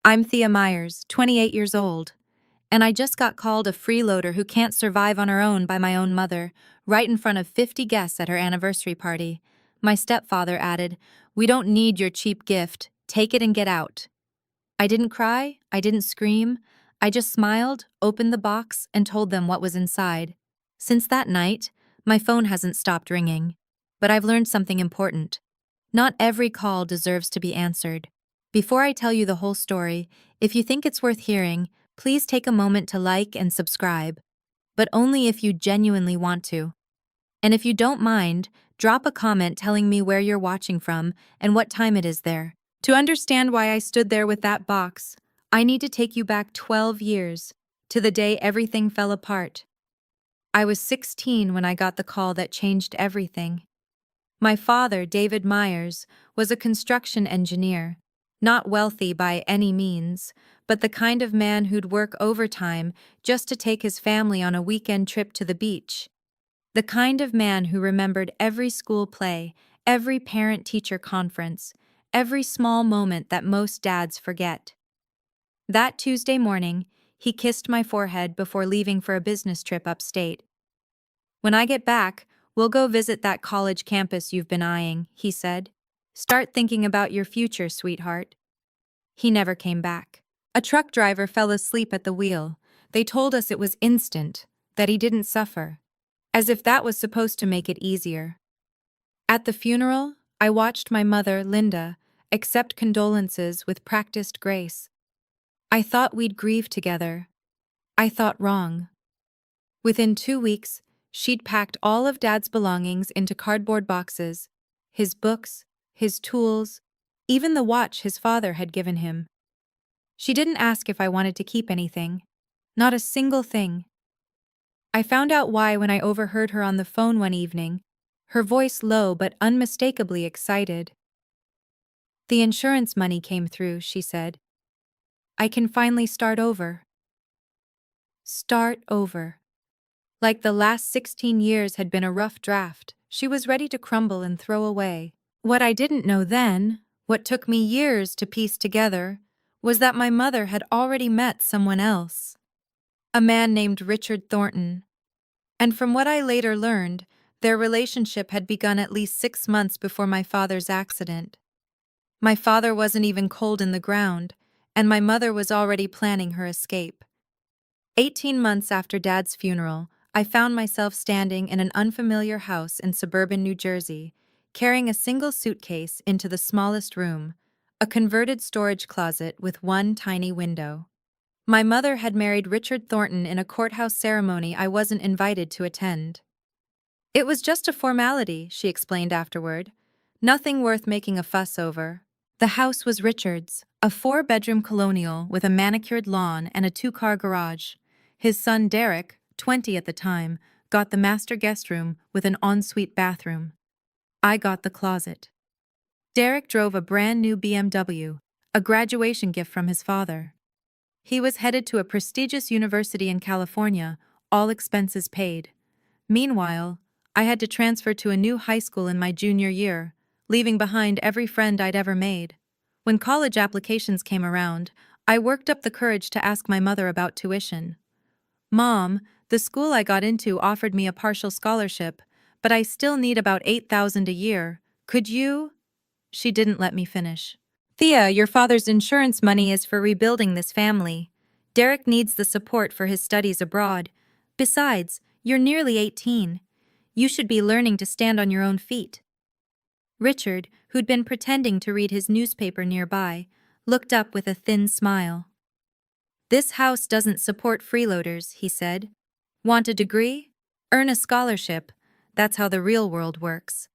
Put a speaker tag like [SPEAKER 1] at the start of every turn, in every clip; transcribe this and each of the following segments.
[SPEAKER 1] I'm Thea Myers, 28 years old, and I just got called a freeloader who can't survive on her own by my own mother, right in front of 50 guests at her anniversary party. My stepfather added, "We don't need your cheap gift. Take it and get out." I didn't cry, I didn't scream. I just smiled, opened the box, and told them what was inside. Since that night, my phone hasn't stopped ringing. But I've learned something important. Not every call deserves to be answered. Before I tell you the whole story, if you think it's worth hearing, please take a moment to like and subscribe, but only if you genuinely want to. And if you don't mind, drop a comment telling me where you're watching from and what time it is there. To understand why I stood there with that box, I need to take you back 12 years, to the day everything fell apart. I was 16 when I got the call that changed everything. My father, David Myers, was a construction engineer, not wealthy by any means, but the kind of man who'd work overtime just to take his family on a weekend trip to the beach. The kind of man who remembered every school play, every parent-teacher conference, every small moment that most dads forget. That Tuesday morning, he kissed my forehead before leaving for a business trip upstate. "When I get back, we'll go visit that college campus you've been eyeing," he said. "Start thinking about your future, sweetheart." He never came back. A truck driver fell asleep at the wheel. They told us it was instant, that he didn't suffer, as if that was supposed to make it easier. At the funeral, I watched my mother, Linda, accept condolences with practiced grace. I thought we'd grieve together. I thought wrong. Within 2 weeks, she'd packed all of Dad's belongings into cardboard boxes, his books, his tools, even the watch his father had given him. She didn't ask if I wanted to keep anything. Not a single thing. I found out why when I overheard her on the phone one evening, her voice low but unmistakably excited. "The insurance money came through," she said. "I can finally start over." Start over. Like the last 16 years had been a rough draft, she was ready to crumble and throw away. What I didn't know then, what took me years to piece together, was that my mother had already met someone else. A man named Richard Thornton. And from what I later learned, their relationship had begun at least 6 months before my father's accident. My father wasn't even cold in the ground, and my mother was already planning her escape. 18 months after Dad's funeral, I found myself standing in an unfamiliar house in suburban New Jersey, carrying a single suitcase into the smallest room, a converted storage closet with one tiny window. My mother had married Richard Thornton in a courthouse ceremony I wasn't invited to attend. "It was just a formality," she explained afterward. "Nothing worth making a fuss over." The house was Richard's, a 4-bedroom colonial with a manicured lawn and a 2-car garage. His son Derek, 20 at the time, got the master guest room with an ensuite bathroom. I got the closet. Derek drove a brand new BMW, a graduation gift from his father. He was headed to a prestigious university in California, all expenses paid. Meanwhile, I had to transfer to a new high school in my junior year, leaving behind every friend I'd ever made. When college applications came around, I worked up the courage to ask my mother about tuition. "Mom, the school I got into offered me a partial scholarship, but I still need about $8,000 a year. Could you?" She didn't let me finish. "Thea, your father's insurance money is for rebuilding this family. Derek needs the support for his studies abroad. Besides, you're nearly 18. You should be learning to stand on your own feet." Richard, who'd been pretending to read his newspaper nearby, looked up with a thin smile. "This house doesn't support freeloaders," he said. "Want a degree? Earn a scholarship. That's how the real world works."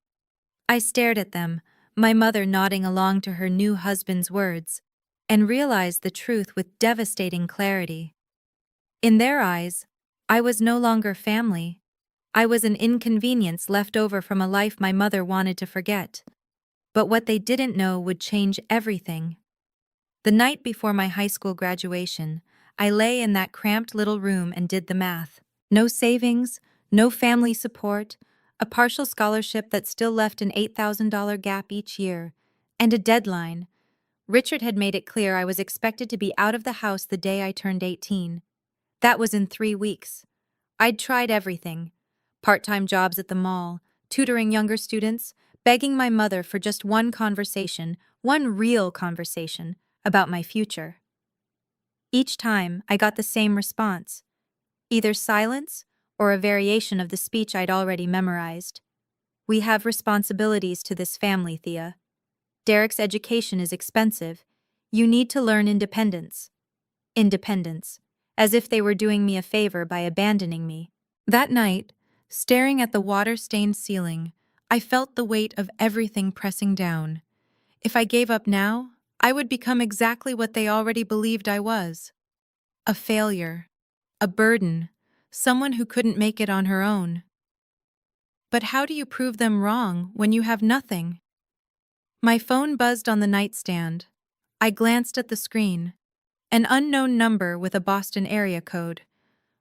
[SPEAKER 1] I stared at them, my mother nodding along to her new husband's words, and realized the truth with devastating clarity. In their eyes, I was no longer family. I was an inconvenience left over from a life my mother wanted to forget. But what they didn't know would change everything. The night before my high school graduation, I lay in that cramped little room and did the math. No savings, no family support, a partial scholarship that still left an $8,000 gap each year, and a deadline. Richard had made it clear I was expected to be out of the house the day I turned 18. That was in 3 weeks. I'd tried everything: part-time jobs at the mall, tutoring younger students, begging my mother for just one conversation, one real conversation, about my future. Each time, I got the same response: either silence or a variation of the speech I'd already memorized. "We have responsibilities to this family, Thea. Derek's education is expensive. You need to learn independence." Independence. As if they were doing me a favor by abandoning me. That night, staring at the water-stained ceiling, I felt the weight of everything pressing down. If I gave up now, I would become exactly what they already believed I was: a failure, a burden, someone who couldn't make it on her own. But how do you prove them wrong when you have nothing? My phone buzzed on the nightstand. I glanced at the screen. An unknown number with a Boston area code.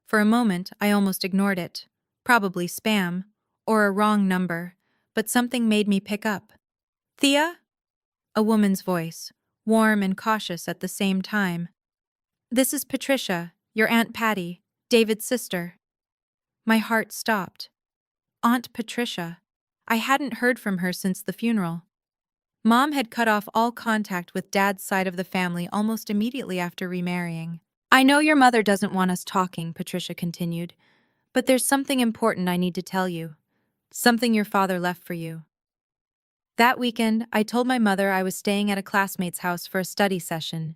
[SPEAKER 1] For a moment, I almost ignored it. Probably spam, or a wrong number, but something made me pick up. "Thea?" A woman's voice, warm and cautious at the same time. "This is Patricia, your Aunt Patty, David's sister." My heart stopped. Aunt Patricia. I hadn't heard from her since the funeral. Mom had cut off all contact with Dad's side of the family almost immediately after remarrying. "I know your mother doesn't want us talking," Patricia continued, "but there's something important I need to tell you. Something your father left for you." That weekend, I told my mother I was staying at a classmate's house for a study session.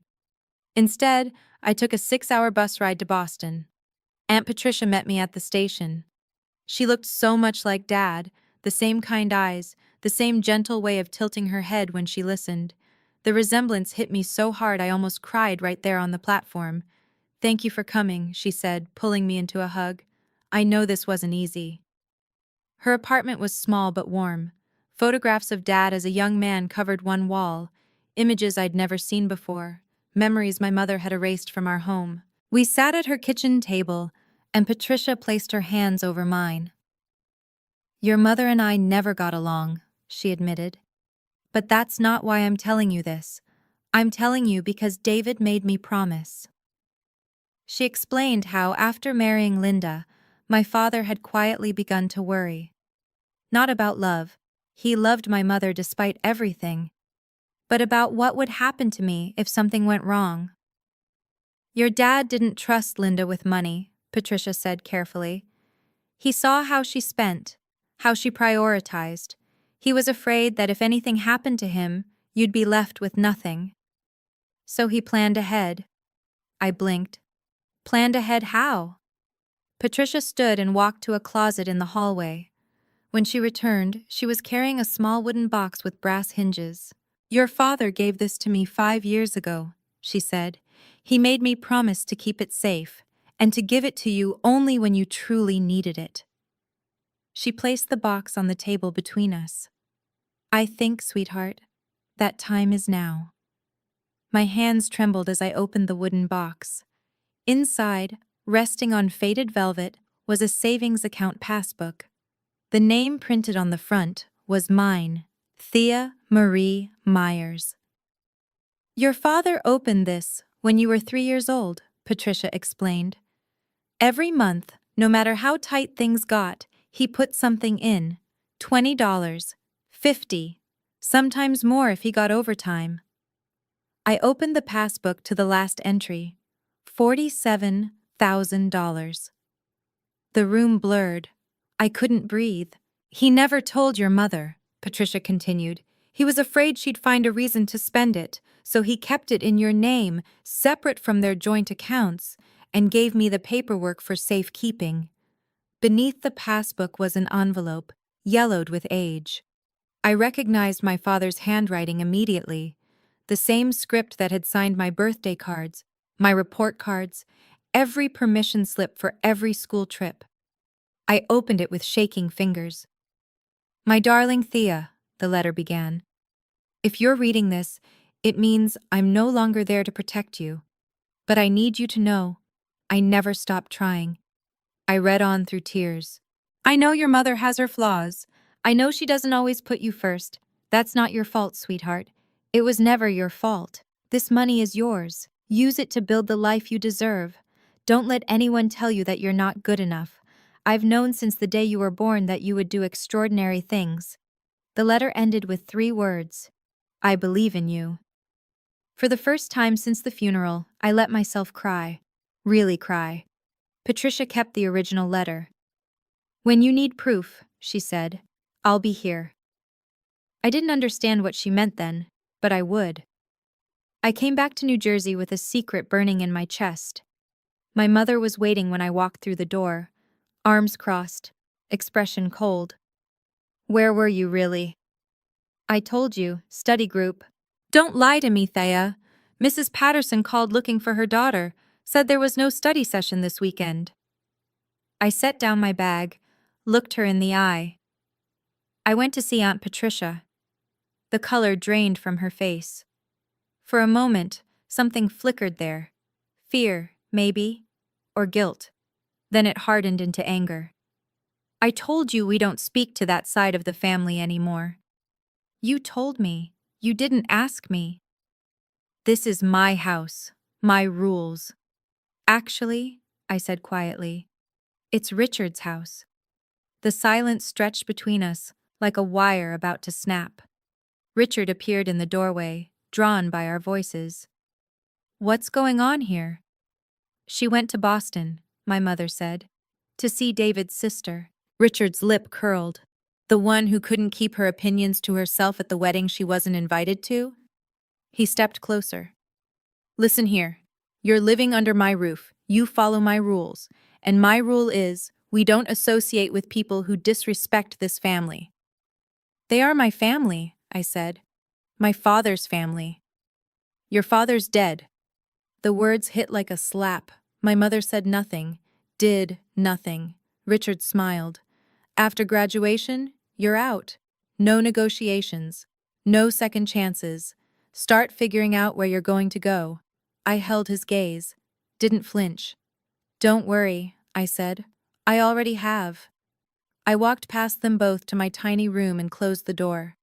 [SPEAKER 1] Instead, I took a 6-hour bus ride to Boston. Aunt Patricia met me at the station. She looked so much like Dad, the same kind eyes, the same gentle way of tilting her head when she listened. The resemblance hit me so hard I almost cried right there on the platform. "Thank you for coming," she said, pulling me into a hug. "I know this wasn't easy." Her apartment was small but warm. Photographs of Dad as a young man covered one wall, images I'd never seen before, memories my mother had erased from our home. We sat at her kitchen table, and Patricia placed her hands over mine. "Your mother and I never got along," she admitted. "But that's not why I'm telling you this. I'm telling you because David made me promise." She explained how, after marrying Linda, my father had quietly begun to worry. Not about love. He loved my mother despite everything. But about what would happen to me if something went wrong. "Your dad didn't trust Linda with money," Patricia said carefully. "He saw how she spent, how she prioritized. He was afraid that if anything happened to him, you'd be left with nothing. So he planned ahead." I blinked. "Planned ahead how?" Patricia stood and walked to a closet in the hallway. When she returned, she was carrying a small wooden box with brass hinges. "Your father gave this to me 5 years ago," she said. "He made me promise to keep it safe, and to give it to you only when you truly needed it." She placed the box on the table between us. "I think, sweetheart, that time is now." My hands trembled as I opened the wooden box. Inside, resting on faded velvet, was a savings account passbook. The name printed on the front was mine, Thea Marie Myers. "Your father opened this when you were 3 years old," Patricia explained. "Every month, no matter how tight things got, he put something in. $20, $50, sometimes more if he got overtime." I opened the passbook to the last entry, $47,000. The room blurred. I couldn't breathe. "He never told your mother," Patricia continued. "He was afraid she'd find a reason to spend it, so he kept it in your name, separate from their joint accounts, and gave me the paperwork for safekeeping." Beneath the passbook was an envelope, yellowed with age. I recognized my father's handwriting immediately, the same script that had signed my birthday cards, my report cards, every permission slip for every school trip. I opened it with shaking fingers. "My darling Thea," the letter began. "If you're reading this, it means I'm no longer there to protect you. But I need you to know, I never stopped trying." I read on through tears. "I know your mother has her flaws. I know she doesn't always put you first. That's not your fault, sweetheart. It was never your fault. This money is yours. Use it to build the life you deserve. Don't let anyone tell you that you're not good enough. I've known since the day you were born that you would do extraordinary things. The letter ended with 3 words. I believe in you. For the first time since the funeral, I let myself cry. Really cry. Patricia kept the original letter. When you need proof, she said, I'll be here. I didn't understand what she meant then, but I would. I came back to New Jersey with a secret burning in my chest. My mother was waiting when I walked through the door, arms crossed, expression cold. Where were you really? I told you, study group. Don't lie to me, Thea. Mrs. Patterson called looking for her daughter, said there was no study session this weekend. I set down my bag, looked her in the eye. I went to see Aunt Patricia. The color drained from her face. For a moment, something flickered there. Fear, maybe, or guilt. Then it hardened into anger. I told you we don't speak to that side of the family anymore. You told me. You didn't ask me. This is my house, my rules. Actually, I said quietly, it's Richard's house. The silence stretched between us, like a wire about to snap. Richard appeared in the doorway, drawn by our voices. What's going on here? She went to Boston, my mother said, to see David's sister. Richard's lip curled. The one who couldn't keep her opinions to herself at the wedding she wasn't invited to? He stepped closer. Listen here. You're living under my roof. You follow my rules. And my rule is, we don't associate with people who disrespect this family. They are my family, I said. My father's family. Your father's dead. The words hit like a slap. My mother said nothing, did nothing. Richard smiled. After graduation, you're out. No negotiations. No second chances. Start figuring out where you're going to go. I held his gaze. Didn't flinch. Don't worry, I said. I already have. I walked past them both to my tiny room and closed the door.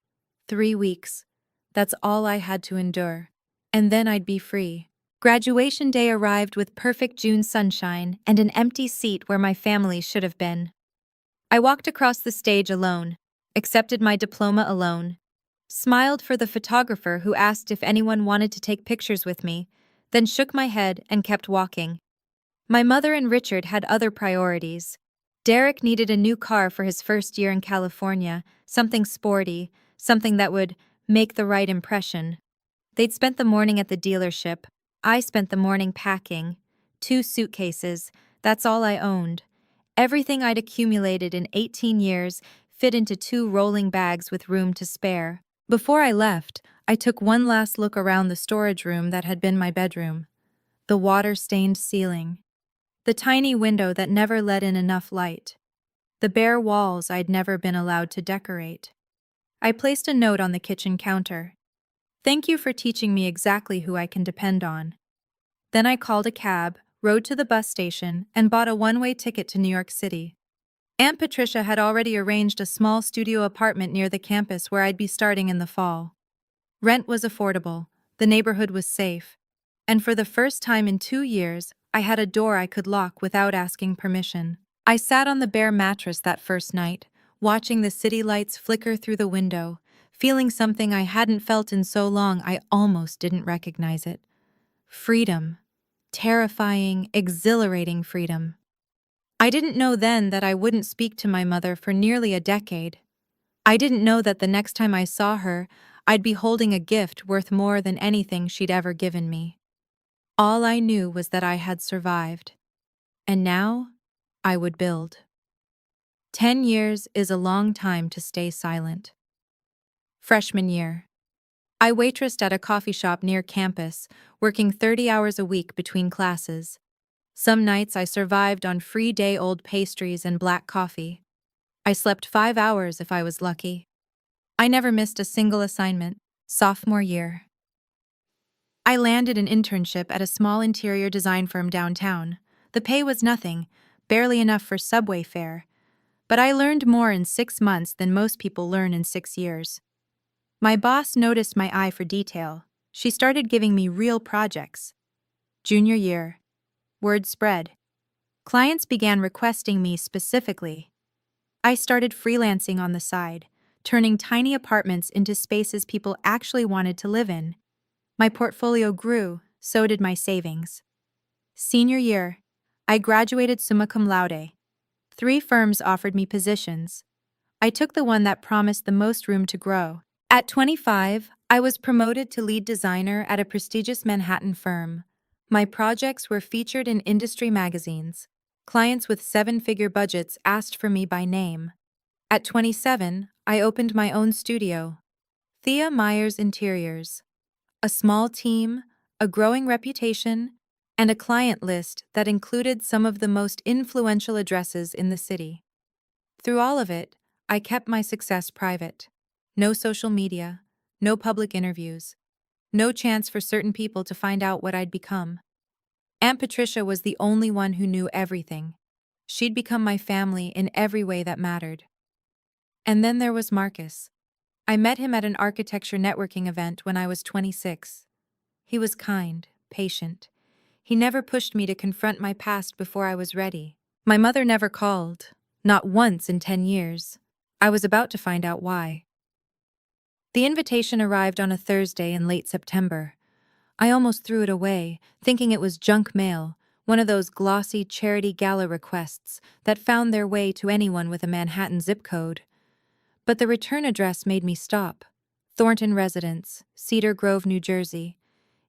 [SPEAKER 1] 3 weeks. That's all I had to endure. And then I'd be free. Graduation day arrived with perfect June sunshine and an empty seat where my family should have been. I walked across the stage alone, accepted my diploma alone, smiled for the photographer who asked if anyone wanted to take pictures with me, then shook my head and kept walking. My mother and Richard had other priorities. Derek needed a new car for his first year in California, something sporty, something that would make the right impression. They'd spent the morning at the dealership. I spent the morning packing. 2 suitcases, that's all I owned. Everything I'd accumulated in 18 years fit into 2 rolling bags with room to spare. Before I left, I took one last look around the storage room that had been my bedroom. The water-stained ceiling. The tiny window that never let in enough light. The bare walls I'd never been allowed to decorate. I placed a note on the kitchen counter. Thank you for teaching me exactly who I can depend on. Then I called a cab, rode to the bus station, and bought a one-way ticket to New York City. Aunt Patricia had already arranged a small studio apartment near the campus where I'd be starting in the fall. Rent was affordable, the neighborhood was safe, and for the first time in 2 years, I had a door I could lock without asking permission. I sat on the bare mattress that first night, watching the city lights flicker through the window, feeling something I hadn't felt in so long I almost didn't recognize it. Freedom. Terrifying, exhilarating freedom. I didn't know then that I wouldn't speak to my mother for nearly a decade. I didn't know that the next time I saw her, I'd be holding a gift worth more than anything she'd ever given me. All I knew was that I had survived. And now, I would build. 10 years is a long time to stay silent. Freshman year. I waitressed at a coffee shop near campus, working 30 hours a week between classes. Some nights I survived on free day-old pastries and black coffee. I slept 5 hours if I was lucky. I never missed a single assignment. Sophomore year. I landed an internship at a small interior design firm downtown. The pay was nothing, barely enough for subway fare. But I learned more in 6 months than most people learn in 6 years. My boss noticed my eye for detail. She started giving me real projects. Junior year. Word spread. Clients began requesting me specifically. I started freelancing on the side, turning tiny apartments into spaces people actually wanted to live in. My portfolio grew, so did my savings. Senior year. I graduated summa cum laude. 3 firms offered me positions. I took the one that promised the most room to grow. At 25, I was promoted to lead designer at a prestigious Manhattan firm. My projects were featured in industry magazines. Clients with 7-figure budgets asked for me by name. At 27, I opened my own studio, Thea Myers Interiors. A small team, a growing reputation, and a client list that included some of the most influential addresses in the city. Through all of it, I kept my success private. No social media, no public interviews, no chance for certain people to find out what I'd become. Aunt Patricia was the only one who knew everything. She'd become my family in every way that mattered. And then there was Marcus. I met him at an architecture networking event when I was 26. He was kind, patient. He never pushed me to confront my past before I was ready. My mother never called, not once in 10 years. I was about to find out why. The invitation arrived on a Thursday in late September. I almost threw it away, thinking it was junk mail, one of those glossy charity gala requests that found their way to anyone with a Manhattan zip code. But the return address made me stop. Thornton Residence, Cedar Grove, New Jersey.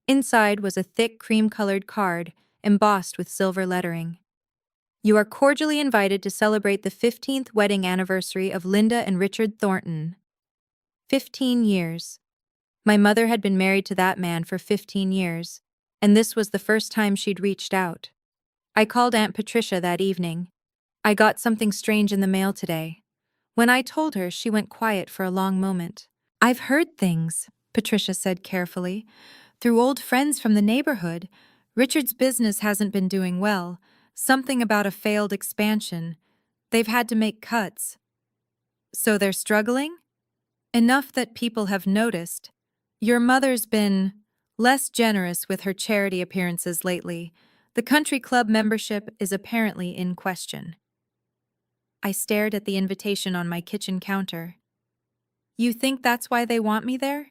[SPEAKER 1] Inside was a thick cream-colored card, embossed with silver lettering. You are cordially invited to celebrate the 15th wedding anniversary of Linda and Richard Thornton. 15 years. My mother had been married to that man for 15 years, and this was the first time she'd reached out. I called Aunt Patricia that evening. I got something strange in the mail today. When I told her, she went quiet for a long moment. I've heard things, Patricia said carefully. Through old friends from the neighborhood, Richard's business hasn't been doing well. Something about a failed expansion. They've had to make cuts. So they're struggling? Enough that people have noticed. Your mother's been less generous with her charity appearances lately. The country club membership is apparently in question. I stared at the invitation on my kitchen counter. You think that's why they want me there?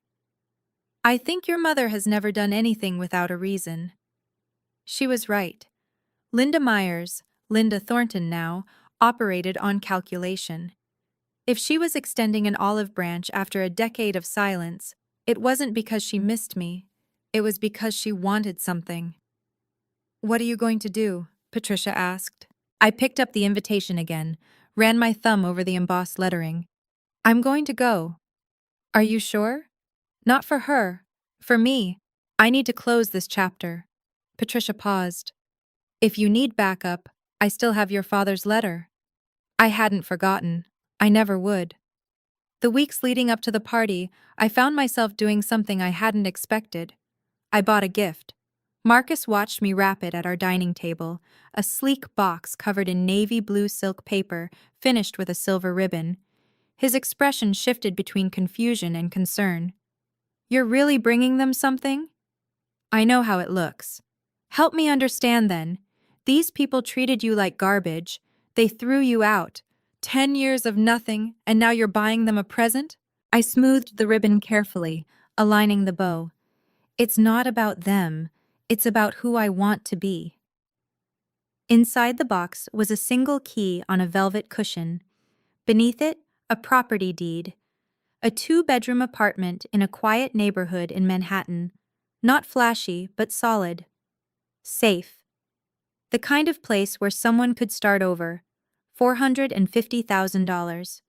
[SPEAKER 1] I think your mother has never done anything without a reason. She was right. Linda Myers, Linda Thornton now, operated on calculation. If she was extending an olive branch after a decade of silence, it wasn't because she missed me. It was because she wanted something. What are you going to do? Patricia asked. I picked up the invitation again, ran my thumb over the embossed lettering. I'm going to go. Are you sure? Not for her. For me. I need to close this chapter. Patricia paused. If you need backup, I still have your father's letter. I hadn't forgotten. I never would. The weeks leading up to the party, I found myself doing something I hadn't expected. I bought a gift. Marcus watched me wrap it at our dining table, a sleek box covered in navy blue silk paper, finished with a silver ribbon. His expression shifted between confusion and concern. You're really bringing them something? I know how it looks. Help me understand then. These people treated you like garbage. They threw you out. 10 years of nothing, and now you're buying them a present? I smoothed the ribbon carefully, aligning the bow. It's not about them. It's about who I want to be. Inside the box was a single key on a velvet cushion. Beneath it, a property deed. A 2-bedroom apartment in a quiet neighborhood in Manhattan. Not flashy, but solid. Safe. The kind of place where someone could start over. $450,000.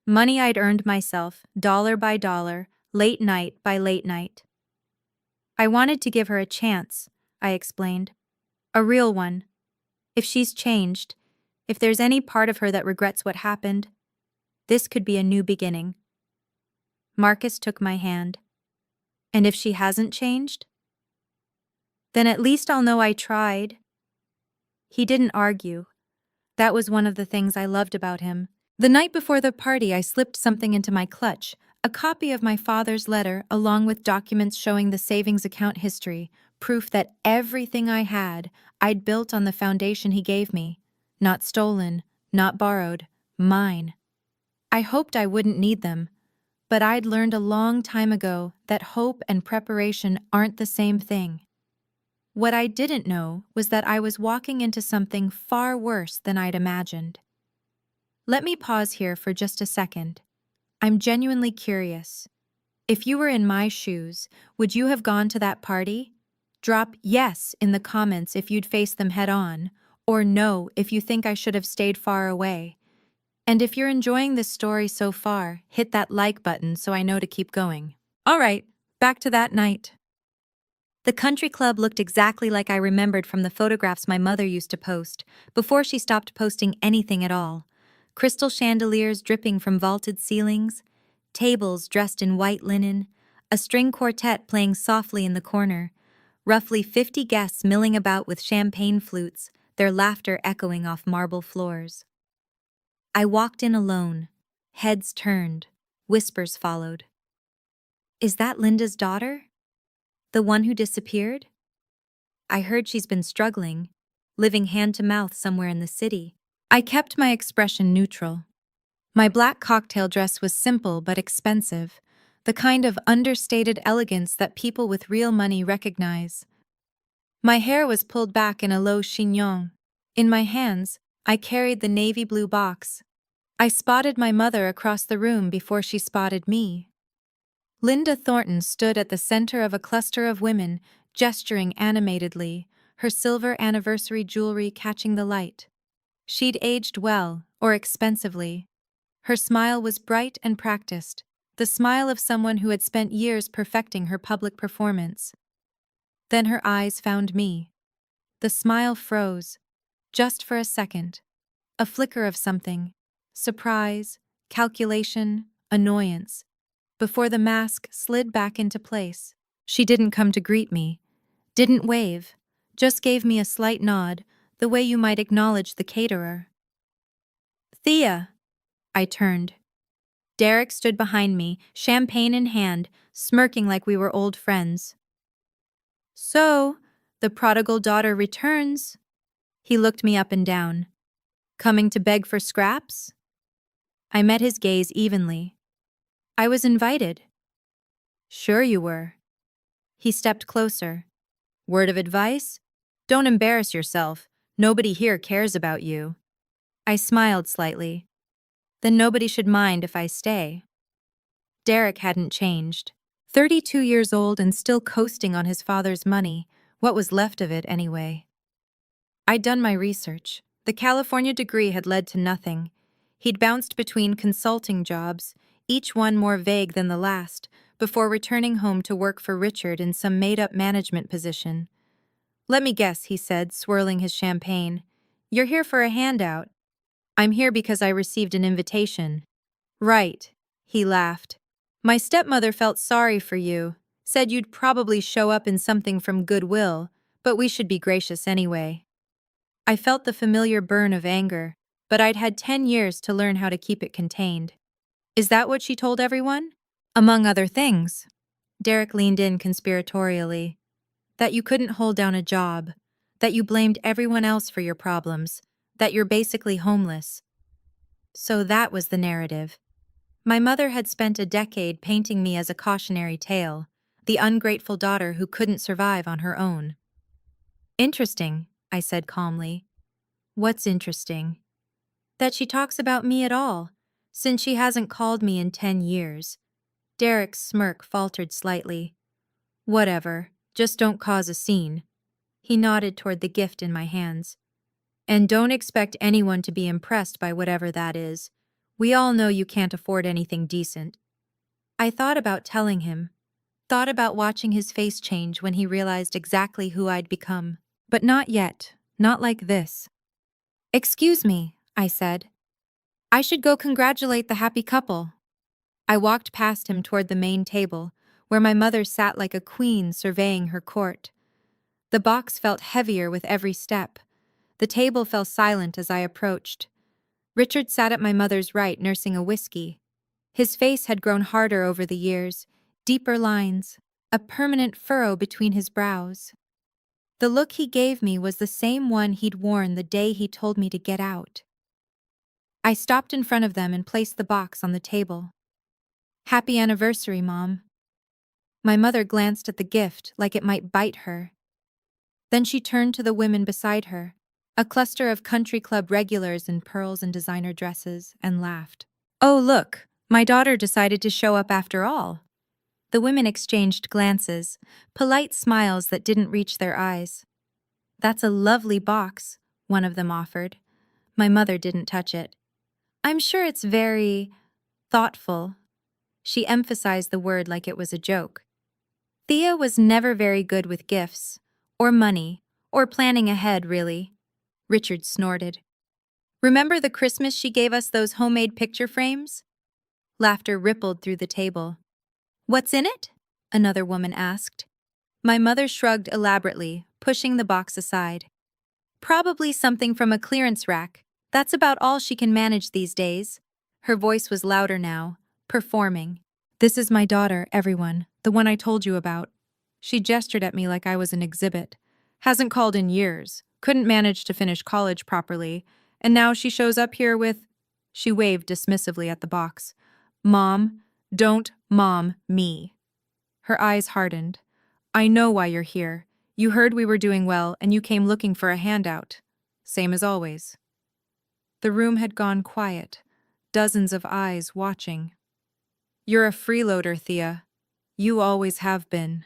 [SPEAKER 1] Money I'd earned myself, dollar by dollar, late night by late night. I wanted to give her a chance, I explained. A real one. If she's changed, if there's any part of her that regrets what happened, this could be a new beginning. Marcus took my hand. And if she hasn't changed? Then at least I'll know I tried. He didn't argue. That was one of the things I loved about him. The night before the party, I slipped something into my clutch, A copy of my father's letter, along with documents showing the savings account history, proof that everything I had, I'd built on the foundation he gave me. Not stolen, not borrowed, mine. I hoped I wouldn't need them, but I'd learned a long time ago that hope and preparation aren't the same thing. What I didn't know was that I was walking into something far worse than I'd imagined. Let me pause here for just a second. I'm genuinely curious. If you were in my shoes, would you have gone to that party? Drop yes in the comments if you'd face them head on, or no if you think I should have stayed far away. And if you're enjoying this story so far, hit that like button so I know to keep going. All right, back to that night. The country club looked exactly like I remembered from the photographs my mother used to post, before she stopped posting anything at all. Crystal chandeliers dripping from vaulted ceilings, tables dressed in white linen, a string quartet playing softly in the corner, roughly 50 guests milling about with champagne flutes, their laughter echoing off marble floors. I walked in alone, heads turned, whispers followed. Is that Linda's daughter? The one who disappeared? I heard she's been struggling, living hand to mouth somewhere in the city. I kept my expression neutral. My black cocktail dress was simple but expensive, the kind of understated elegance that people with real money recognize. My hair was pulled back in a low chignon. In my hands, I carried the navy blue box. I spotted my mother across the room before she spotted me. Linda Thornton stood at the center of a cluster of women, gesturing animatedly, her silver anniversary jewelry catching the light. She'd aged well, or expensively. Her smile was bright and practiced, the smile of someone who had spent years perfecting her public performance. Then her eyes found me. The smile froze, just for a second. A flicker of something, surprise, calculation, annoyance, before the mask slid back into place. She didn't come to greet me, didn't wave, just gave me a slight nod, the way you might acknowledge the caterer. Thea! I turned. Derek stood behind me, champagne in hand, smirking like we were old friends. So, the prodigal daughter returns. He looked me up and down. Coming to beg for scraps? I met his gaze evenly. I was invited. Sure you were. He stepped closer. Word of advice? Don't embarrass yourself. Nobody here cares about you. I smiled slightly. Then nobody should mind if I stay. Derek hadn't changed. 32 years old and still coasting on his father's money, what was left of it anyway. I'd done my research. The California degree had led to nothing. He'd bounced between consulting jobs, each one more vague than the last, before returning home to work for Richard in some made-up management position. Let me guess, he said, swirling his champagne. You're here for a handout. I'm here because I received an invitation. Right, he laughed. My stepmother felt sorry for you, said you'd probably show up in something from Goodwill, but we should be gracious anyway. I felt the familiar burn of anger, but I'd had 10 years to learn how to keep it contained. Is that what she told everyone? Among other things. Derek leaned in conspiratorially. That you couldn't hold down a job, that you blamed everyone else for your problems, that you're basically homeless. So that was the narrative. My mother had spent a decade painting me as a cautionary tale, the ungrateful daughter who couldn't survive on her own. Interesting, I said calmly. What's interesting? That she talks about me at all, since she hasn't called me in 10 years. Derek's smirk faltered slightly. Whatever, just don't cause a scene. He nodded toward the gift in my hands. And don't expect anyone to be impressed by whatever that is. We all know you can't afford anything decent. I thought about telling him, thought about watching his face change when he realized exactly who I'd become. But not yet, not like this. Excuse me, I said. I should go congratulate the happy couple. I walked past him toward the main table, where my mother sat like a queen surveying her court. The box felt heavier with every step. The table fell silent as I approached. Richard sat at my mother's right nursing a whiskey. His face had grown harder over the years, deeper lines, a permanent furrow between his brows. The look he gave me was the same one he'd worn the day he told me to get out. I stopped in front of them and placed the box on the table. "Happy anniversary, Mom." My mother glanced at the gift like it might bite her. Then she turned to the women beside her, a cluster of country club regulars in pearls and designer dresses, and laughed. "Oh, look, my daughter decided to show up after all." The women exchanged glances, polite smiles that didn't reach their eyes. "That's a lovely box," one of them offered. My mother didn't touch it. "I'm sure it's very thoughtful." She emphasized the word like it was a joke. Thea was never very good with gifts, or money, or planning ahead, really. Richard snorted. "Remember the Christmas she gave us those homemade picture frames?" Laughter rippled through the table. "What's in it?" another woman asked. My mother shrugged elaborately, pushing the box aside. "Probably something from a clearance rack. That's about all she can manage these days." Her voice was louder now, performing. "This is my daughter, everyone, the one I told you about." She gestured at me like I was an exhibit. "Hasn't called in years, couldn't manage to finish college properly, and now she shows up here with—" She waved dismissively at the box. "Mom, don't mom me." Her eyes hardened. "I know why you're here. You heard we were doing well and you came looking for a handout. Same as always." The room had gone quiet, dozens of eyes watching. "You're a freeloader, Thea. You always have been."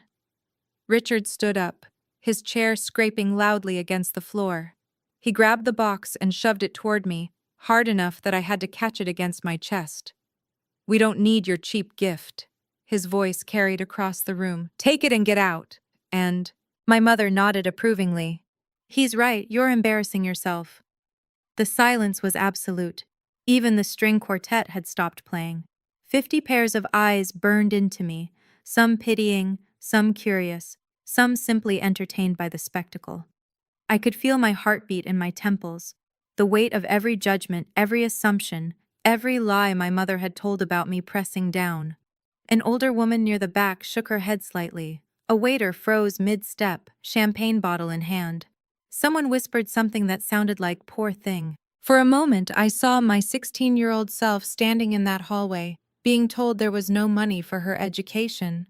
[SPEAKER 1] Richard stood up, his chair scraping loudly against the floor. He grabbed the box and shoved it toward me, hard enough that I had to catch it against my chest. "We don't need your cheap gift." His voice carried across the room. "Take it and get out." And my mother nodded approvingly. "He's right, you're embarrassing yourself." The silence was absolute. Even the string quartet had stopped playing. 50 pairs of eyes burned into me, some pitying, some curious, some simply entertained by the spectacle. I could feel my heartbeat in my temples, the weight of every judgment, every assumption, every lie my mother had told about me pressing down. An older woman near the back shook her head slightly. A waiter froze mid-step, champagne bottle in hand. Someone whispered something that sounded like "poor thing." For a moment, I saw my 16-year-old self standing in that hallway, being told there was no money for her education.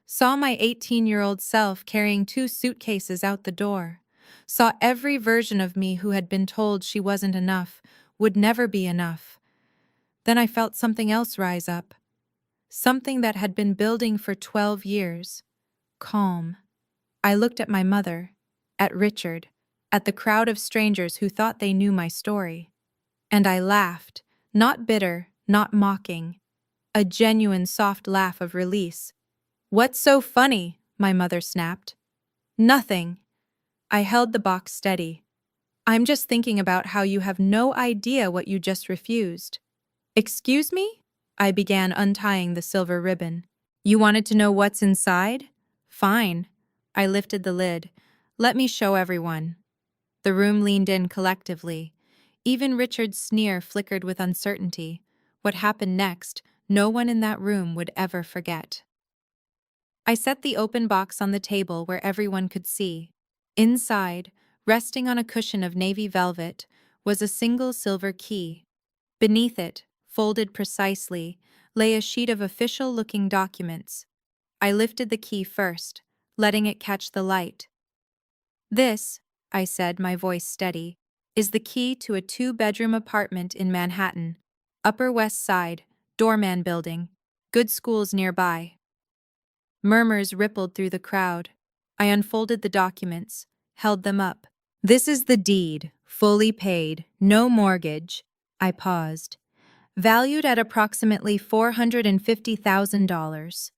[SPEAKER 1] Saw my 18-year-old self carrying 2 suitcases out the door. Saw every version of me who had been told she wasn't enough, would never be enough. Then I felt something else rise up. Something that had been building for 12 years. Calm. I looked at my mother, at Richard, at the crowd of strangers who thought they knew my story. And I laughed, not bitter, not mocking. A genuine soft laugh of release. "What's so funny?" my mother snapped. "Nothing." I held the box steady. "I'm just thinking about how you have no idea what you just refused." "Excuse me?" I began untying the silver ribbon. "You wanted to know what's inside? Fine." I lifted the lid. "Let me show everyone." The room leaned in collectively. Even Richard's sneer flickered with uncertainty. What happened next, no one in that room would ever forget. I set the open box on the table where everyone could see. Inside, resting on a cushion of navy velvet, was a single silver key. Beneath it, folded precisely, lay a sheet of official-looking documents. I lifted the key first, letting it catch the light. "This," I said, my voice steady, "is the key to a 2-bedroom apartment in Manhattan. Upper West Side, doorman building, good schools nearby." Murmurs rippled through the crowd. I unfolded the documents, held them up. "This is the deed, fully paid, no mortgage." I paused. "Valued at approximately $450,000.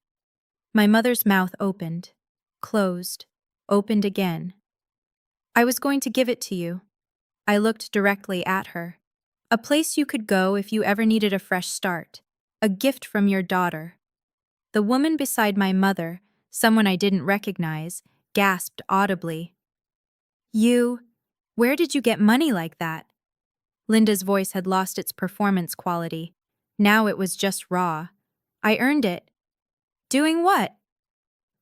[SPEAKER 1] My mother's mouth opened, closed, opened again. "I was going to give it to you." I looked directly at her. "A place you could go if you ever needed a fresh start. A gift from your daughter." The woman beside my mother, someone I didn't recognize, gasped audibly. Where did you get money like that?" Linda's voice had lost its performance quality. Now it was just raw. I earned it. Doing what?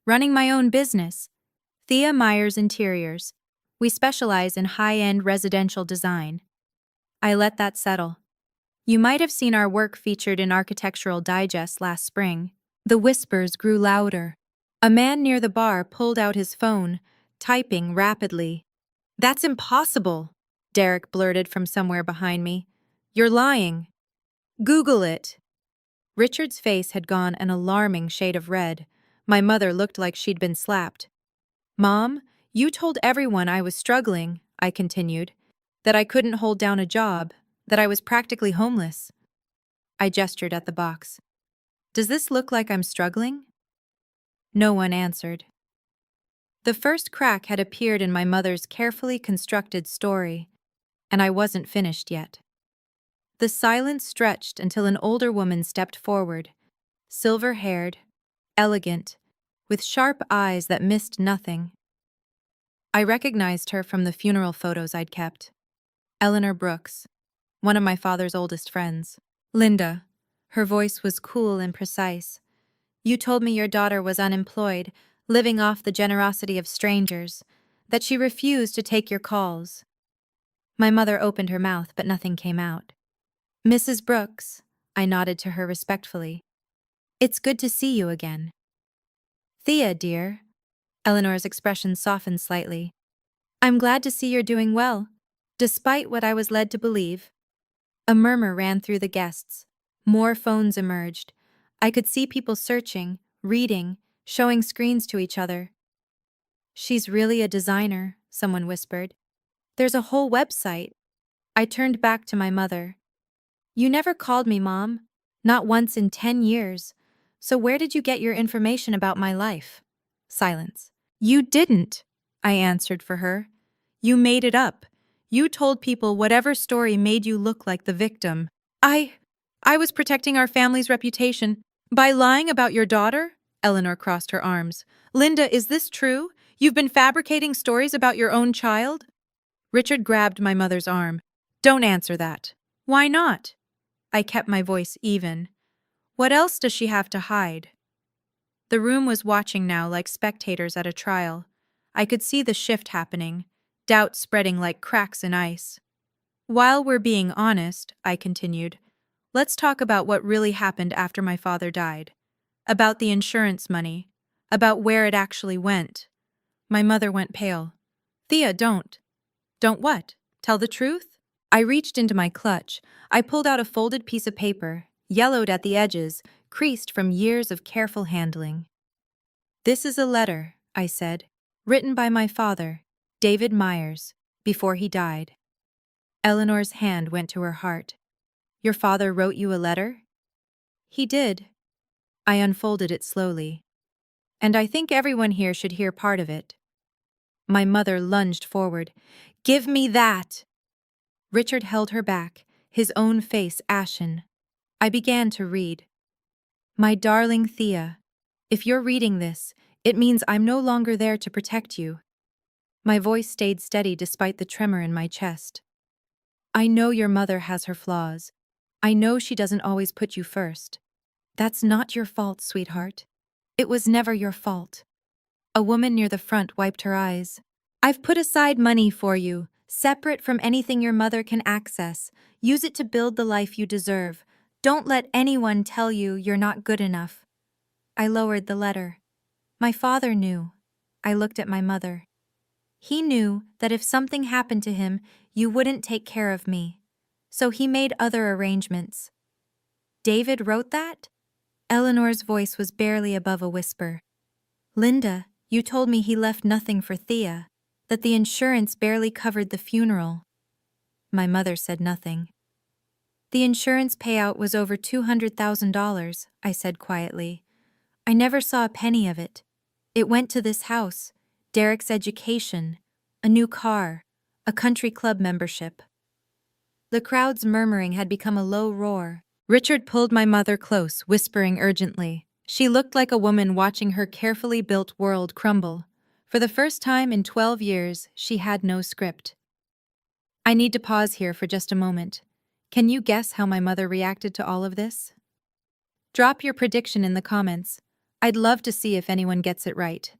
[SPEAKER 1] Running my own business. Thea Myers Interiors. We specialize in high-end residential design. I let that settle. You might have seen our work featured in Architectural Digest last spring. The whispers grew louder. A man near the bar pulled out his phone, typing rapidly. "That's impossible," Derek blurted from somewhere behind me. "You're lying. Google it." Richard's face had gone an alarming shade of red. My mother looked like she'd been slapped. "Mom, you told everyone I was struggling," I continued, "that I couldn't hold down a job, that I was practically homeless." I gestured at the box. "Does this look like I'm struggling?" No one answered. The first crack had appeared in my mother's carefully constructed story, and I wasn't finished yet. The silence stretched until an older woman stepped forward, silver-haired, elegant, with sharp eyes that missed nothing. I recognized her from the funeral photos I'd kept. Eleanor Brooks, one of my father's oldest friends. "Linda," her voice was cool and precise. "You told me your daughter was unemployed, living off the generosity of strangers, that she refused to take your calls." My mother opened her mouth, but nothing came out. "Mrs. Brooks," I nodded to her respectfully. "It's good to see you again." "Thea, dear." Eleanor's expression softened slightly. "I'm glad to see you're doing well, despite what I was led to believe." A murmur ran through the guests. More phones emerged. I could see people searching, reading, showing screens to each other. "She's really a designer," someone whispered. "There's a whole website." I turned back to my mother. "You never called me, Mom. Not once in 10 years. So where did you get your information about my life?" Silence. "You didn't," I answered for her. "You made it up. You told people whatever story made you look like the victim." I was protecting our family's reputation. By lying about your daughter?" Eleanor crossed her arms. "Linda, is this true? You've been fabricating stories about your own child?" Richard grabbed my mother's arm. "Don't answer that." "Why not?" I kept my voice even. "What else does she have to hide?" The room was watching now like spectators at a trial. I could see the shift happening, doubt spreading like cracks in ice. "While we're being honest," I continued, "let's talk about what really happened after my father died. About the insurance money. About where it actually went." My mother went pale. "Thea, don't." "Don't what? Tell the truth?" I reached into my clutch. I pulled out a folded piece of paper, yellowed at the edges, creased from years of careful handling. "This is a letter," I said, "written by my father, David Myers, before he died." Eleanor's hand went to her heart. "Your father wrote you a letter?" "He did." I unfolded it slowly. "And I think everyone here should hear part of it." My mother lunged forward. "Give me that!" Richard held her back, his own face ashen. I began to read. "My darling Thea, if you're reading this, it means I'm no longer there to protect you." My voice stayed steady despite the tremor in my chest. "I know your mother has her flaws. I know she doesn't always put you first. That's not your fault, sweetheart. It was never your fault." A woman near the front wiped her eyes. "I've put aside money for you, separate from anything your mother can access. Use it to build the life you deserve. Don't let anyone tell you you're not good enough." I lowered the letter. My father knew. I looked at my mother. He knew that if something happened to him, you wouldn't take care of me. So he made other arrangements. "David wrote that?" Eleanor's voice was barely above a whisper. "Linda, you told me he left nothing for Thea, that the insurance barely covered the funeral." My mother said nothing. "The insurance payout was over $200,000, I said quietly. "I never saw a penny of it. It went to this house, Derek's education, a new car, a country club membership." The crowd's murmuring had become a low roar. Richard pulled my mother close, whispering urgently. She looked like a woman watching her carefully built world crumble. For the first time in 12 years, she had no script. "I need to pause here for just a moment. Can you guess how my mother reacted to all of this? Drop your prediction in the comments. I'd love to see if anyone gets it right.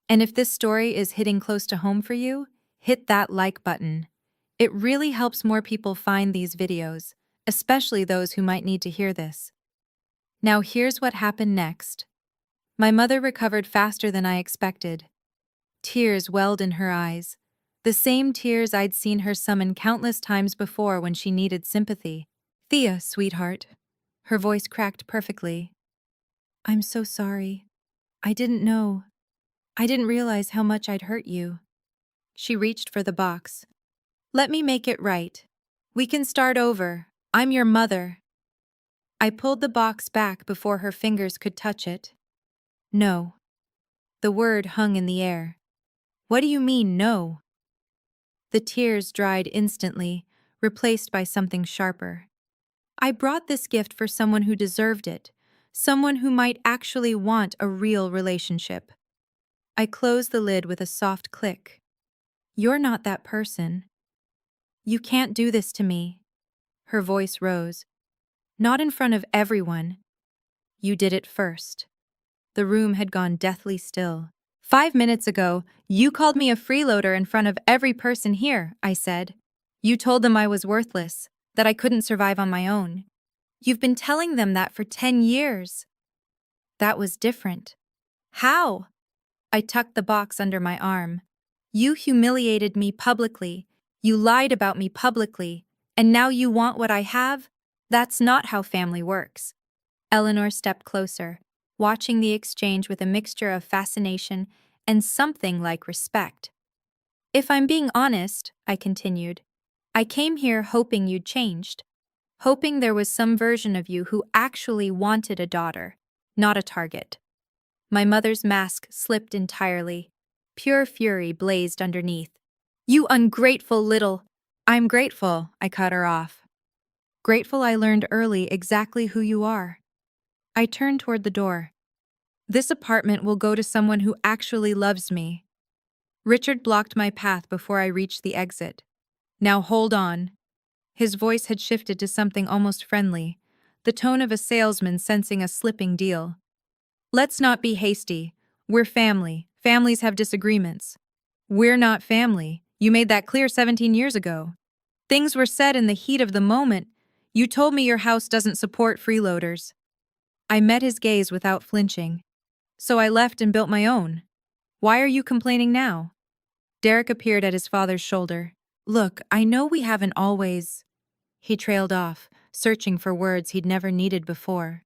[SPEAKER 1] And if this story is hitting close to home for you, hit that like button. It really helps more people find these videos, especially those who might need to hear this. Now here's what happened next. My mother recovered faster than I expected. Tears welled in her eyes, the same tears I'd seen her summon countless times before when she needed sympathy. "Thea, sweetheart." Her voice cracked perfectly. "I'm so sorry. I didn't know. I didn't realize how much I'd hurt you." She reached for the box. "Let me make it right. We can start over. I'm your mother." I pulled the box back before her fingers could touch it. "No." The word hung in the air. "What do you mean, no?" The tears dried instantly, replaced by something sharper. "I brought this gift for someone who deserved it, someone who might actually want a real relationship." I closed the lid with a soft click. "You're not that person. You can't do this to me." Her voice rose. "Not in front of everyone. You did it first." The room had gone deathly still. "5 minutes ago, you called me a freeloader in front of every person here," I said. "You told them I was worthless, that I couldn't survive on my own. You've been telling them that for 10 years. That was different." "How?" I tucked the box under my arm. "You humiliated me publicly. You lied about me publicly. And now you want what I have? That's not how family works." Eleanor stepped closer, watching the exchange with a mixture of fascination and something like respect. "If I'm being honest," I continued, "I came here hoping you'd changed. Hoping there was some version of you who actually wanted a daughter, not a target." My mother's mask slipped entirely. Pure fury blazed underneath. "You ungrateful little—" "I'm grateful," I cut her off. "Grateful I learned early exactly who you are." I turned toward the door. "This apartment will go to someone who actually loves me." Richard blocked my path before I reached the exit. "Now hold on." His voice had shifted to something almost friendly, the tone of a salesman sensing a slipping deal. "Let's not be hasty. We're family. Families have disagreements." "We're not family. You made that clear 17 years ago." "Things were said in the heat of the moment. You told me your house doesn't support freeloaders." I met his gaze without flinching. "So I left and built my own. Why are you complaining now?" Derek appeared at his father's shoulder. "Look, I know we haven't always—" He trailed off, searching for words he'd never needed before.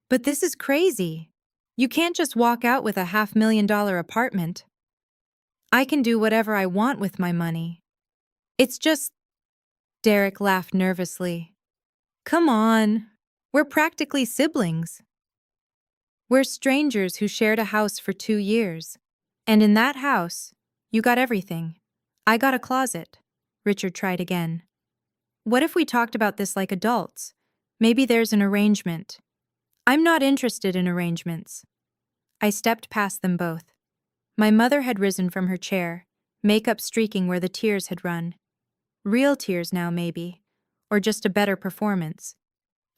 [SPEAKER 1] "But this is crazy. You can't just walk out with a $500,000 apartment." "I can do whatever I want with my money. It's just—" Derek laughed nervously. "Come on. We're practically siblings. We're strangers who shared a house for 2 years. And in that house, you got everything. I got a closet." Richard tried again. "What if we talked about this like adults? Maybe there's an arrangement." "I'm not interested in arrangements." I stepped past them both. My mother had risen from her chair, makeup streaking where the tears had run. Real tears now, maybe. Or just a better performance.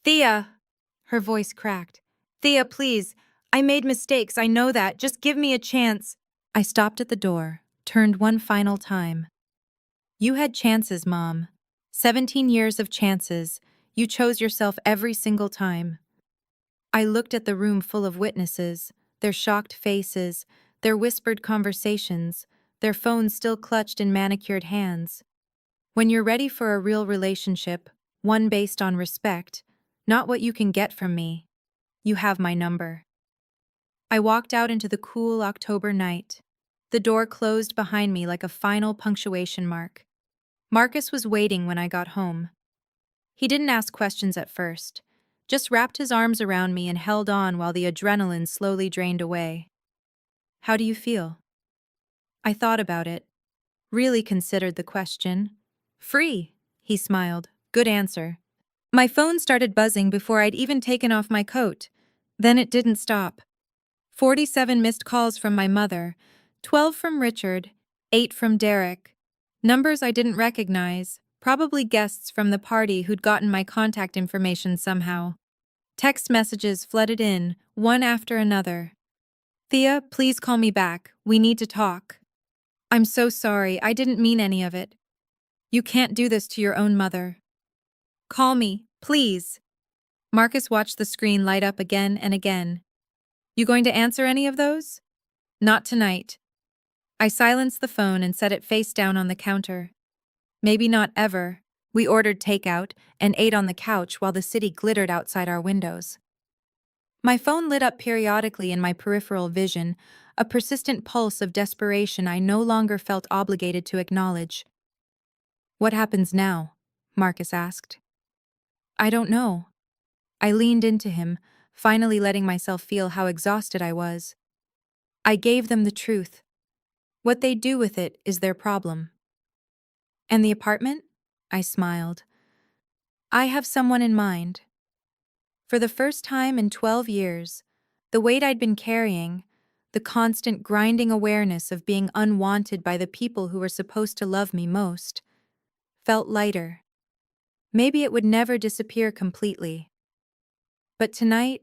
[SPEAKER 1] "Thea!" Her voice cracked. "Thea, please. I made mistakes, I know that. Just give me a chance." I stopped at the door, turned one final time. "You had chances, Mom. 17 years of chances. You chose yourself every single time." I looked at the room full of witnesses, their shocked faces, their whispered conversations, their phones still clutched in manicured hands. When you're ready for a real relationship, one based on respect, not what you can get from me, you have my number. I walked out into the cool October night. The door closed behind me like a final punctuation mark. Marcus was waiting when I got home. He didn't ask questions at first, just wrapped his arms around me and held on while the adrenaline slowly drained away. "How do you feel?" I thought about it, really considered the question. "Free," he smiled. "Good answer." My phone started buzzing before I'd even taken off my coat. Then it didn't stop. 47 missed calls from my mother, 12 from Richard, 8 from Derek. Numbers I didn't recognize, Probably guests from the party who'd gotten my contact information somehow. Text messages flooded in, one after another. Thea, please call me back. We need to talk. I'm so sorry. I didn't mean any of it. You can't do this to your own mother. Call me, please. Marcus watched the screen light up again and again. You going to answer any of those? Not tonight. I silenced the phone and set it face down on the counter. Maybe not ever. We ordered takeout and ate on the couch while the city glittered outside our windows. My phone lit up periodically in my peripheral vision, a persistent pulse of desperation I no longer felt obligated to acknowledge. What happens now? Marcus asked. I don't know. I leaned into him, finally letting myself feel how exhausted I was. I gave them the truth. What they do with it is their problem. And the apartment? I smiled. I have someone in mind. For the first time in 12 years, the weight I'd been carrying, the constant grinding awareness of being unwanted by the people who were supposed to love me most, felt lighter. Maybe it would never disappear completely. But tonight,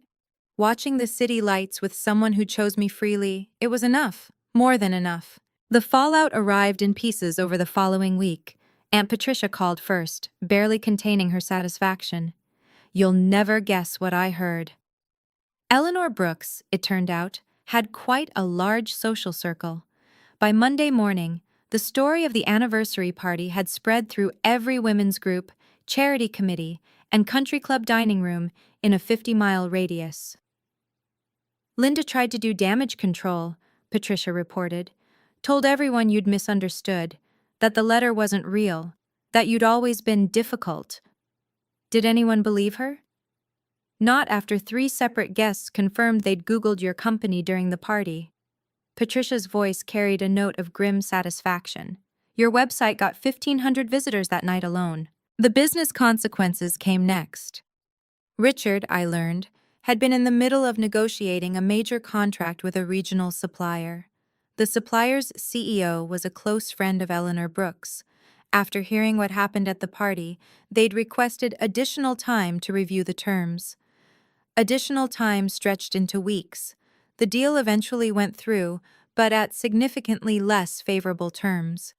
[SPEAKER 1] watching the city lights with someone who chose me freely, it was enough, more than enough. The fallout arrived in pieces over the following week. Aunt Patricia called first, barely containing her satisfaction. You'll never guess what I heard. Eleanor Brooks, it turned out, had quite a large social circle. By Monday morning, the story of the anniversary party had spread through every women's group, charity committee, and country club dining room in a 50-mile radius. Linda tried to do damage control, Patricia reported. Told everyone you'd misunderstood, that the letter wasn't real, that you'd always been difficult. Did anyone believe her? Not after 3 separate guests confirmed they'd Googled your company during the party. Patricia's voice carried a note of grim satisfaction. Your website got 1,500 visitors that night alone. The business consequences came next. Richard, I learned, had been in the middle of negotiating a major contract with a regional supplier. The supplier's CEO was a close friend of Eleanor Brooks. After hearing what happened at the party, they'd requested additional time to review the terms. Additional time stretched into weeks. The deal eventually went through, but at significantly less favorable terms.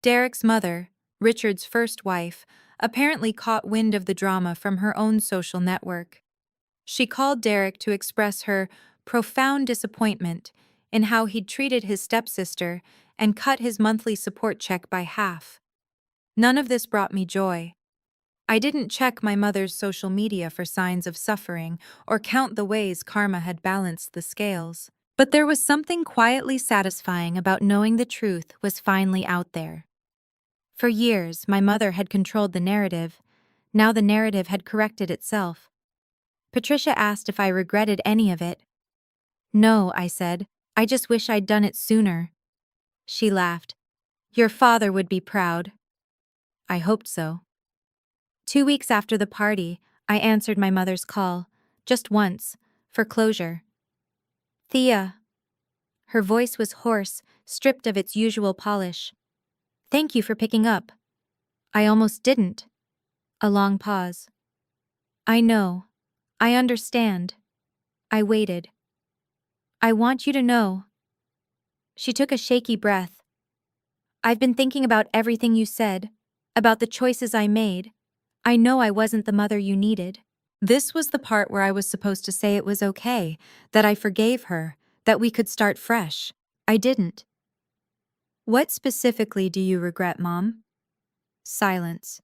[SPEAKER 1] Derek's mother, Richard's first wife, apparently caught wind of the drama from her own social network. She called Derek to express her profound disappointment in how he'd treated his stepsister and cut his monthly support check by half. None of this brought me joy. I didn't check my mother's social media for signs of suffering or count the ways karma had balanced the scales. But there was something quietly satisfying about knowing the truth was finally out there. For years, my mother had controlled the narrative. Now the narrative had corrected itself. Patricia asked if I regretted any of it. No, I said. I just wish I'd done it sooner. She laughed. Your father would be proud. I hoped so. 2 weeks after the party, I answered my mother's call, just once, for closure. Thea. Her voice was hoarse, stripped of its usual polish. Thank you for picking up. I almost didn't. A long pause. I know. I understand. I waited. I want you to know. She took a shaky breath. I've been thinking about everything you said, about the choices I made. I know I wasn't the mother you needed. This was the part where I was supposed to say it was okay, that I forgave her, that we could start fresh. I didn't. What specifically do you regret, Mom? Silence.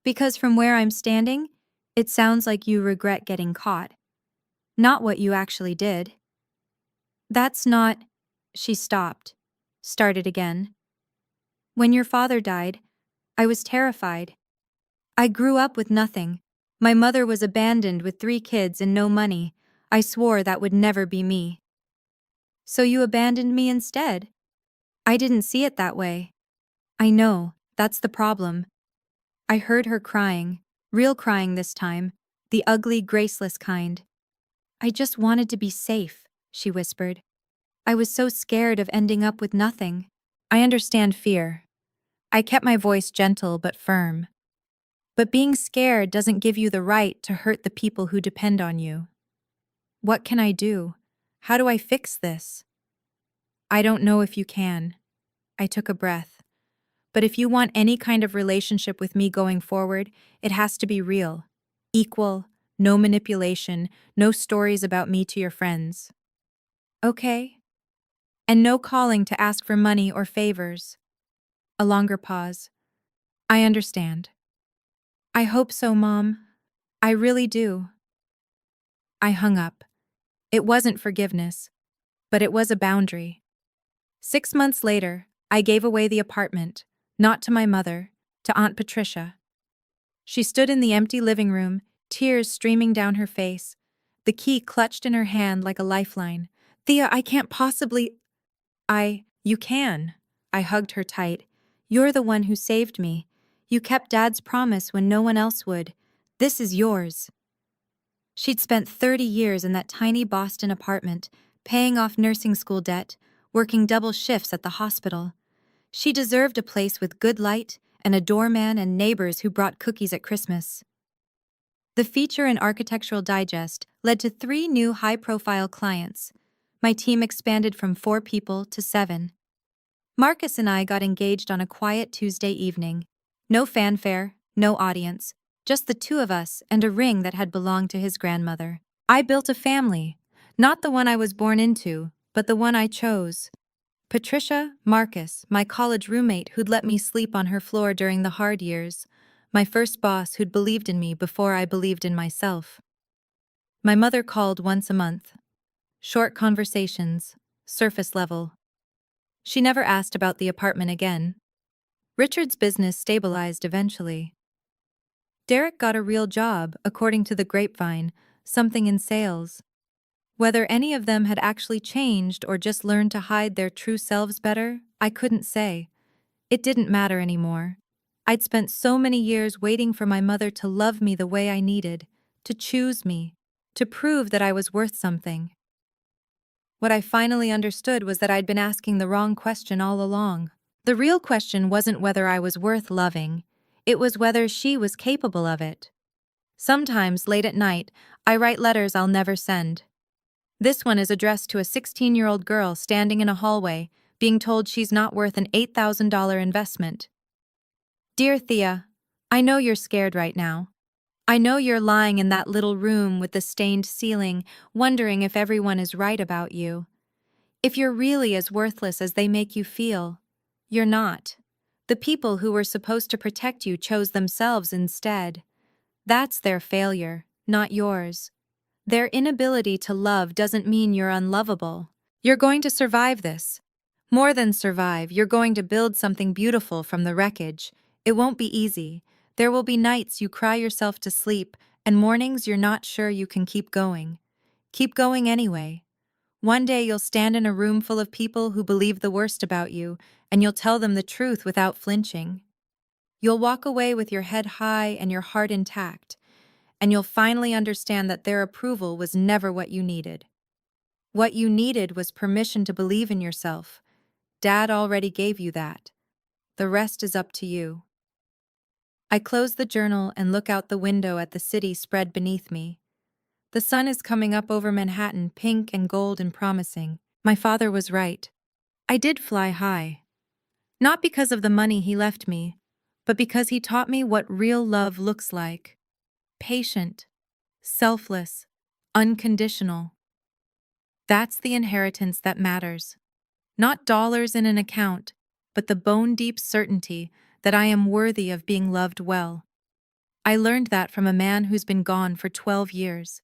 [SPEAKER 1] Because from where I'm standing, it sounds like you regret getting caught. Not what you actually did. That's not... She stopped. Started again. When your father died, I was terrified. I grew up with nothing. My mother was abandoned with 3 kids and no money. I swore that would never be me. So you abandoned me instead? I didn't see it that way. I know, that's the problem. I heard her crying, real crying this time, the ugly, graceless kind. I just wanted to be safe, she whispered. I was so scared of ending up with nothing. I understand fear. I kept my voice gentle but firm. But being scared doesn't give you the right to hurt the people who depend on you. What can I do? How do I fix this? I don't know if you can. I took a breath. But if you want any kind of relationship with me going forward, it has to be real. Equal, no manipulation, no stories about me to your friends. Okay? And no calling to ask for money or favors. A longer pause. I understand. I hope so, Mom. I really do. I hung up. It wasn't forgiveness, but it was a boundary. 6 months later, I gave away the apartment, not to my mother, to Aunt Patricia. She stood in the empty living room, tears streaming down her face, the key clutched in her hand like a lifeline. Thea, I can't possibly. You can. I hugged her tight. You're the one who saved me. You kept Dad's promise when no one else would. This is yours. She'd spent 30 years in that tiny Boston apartment, paying off nursing school debt, working double shifts at the hospital. She deserved a place with good light and a doorman and neighbors who brought cookies at Christmas. The feature in Architectural Digest led to 3 new high-profile clients. My team expanded from 4 people to 7. Marcus and I got engaged on a quiet Tuesday evening. No fanfare, no audience, just the 2 of us and a ring that had belonged to his grandmother. I built a family, not the one I was born into, but the one I chose. Patricia, Marcus, my college roommate who'd let me sleep on her floor during the hard years, my first boss who'd believed in me before I believed in myself. My mother called once a month. Short conversations, surface level. She never asked about the apartment again. Richard's business stabilized eventually. Derek got a real job, according to the grapevine, something in sales. Whether any of them had actually changed or just learned to hide their true selves better, I couldn't say. It didn't matter anymore. I'd spent so many years waiting for my mother to love me the way I needed, to choose me, to prove that I was worth something. What I finally understood was that I'd been asking the wrong question all along. The real question wasn't whether I was worth loving, it was whether she was capable of it. Sometimes, late at night, I write letters I'll never send. This one is addressed to a 16-year-old girl standing in a hallway, being told she's not worth an $8,000 investment. Dear Thea, I know you're scared right now. I know you're lying in that little room with the stained ceiling, wondering if everyone is right about you. If you're really as worthless as they make you feel, you're not. The people who were supposed to protect you chose themselves instead. That's their failure, not yours. Their inability to love doesn't mean you're unlovable. You're going to survive this. More than survive, you're going to build something beautiful from the wreckage. It won't be easy. There will be nights you cry yourself to sleep, and mornings you're not sure you can keep going. Keep going anyway. One day you'll stand in a room full of people who believe the worst about you, and you'll tell them the truth without flinching. You'll walk away with your head high and your heart intact, and you'll finally understand that their approval was never what you needed. What you needed was permission to believe in yourself. Dad already gave you that. The rest is up to you. I close the journal and look out the window at the city spread beneath me. The sun is coming up over Manhattan, pink and gold and promising. My father was right. I did fly high. Not because of the money he left me, but because he taught me what real love looks like. Patient, selfless, unconditional. That's the inheritance that matters. Not dollars in an account, but the bone-deep certainty that I am worthy of being loved well. I learned that from a man who's been gone for 12 years.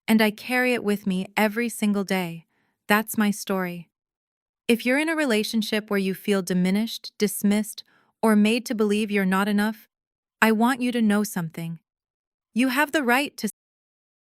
[SPEAKER 1] And I carry it with me every single day. That's my story. If you're in a relationship where you feel diminished, dismissed, or made to believe you're not enough, I want you to know something. You have the right to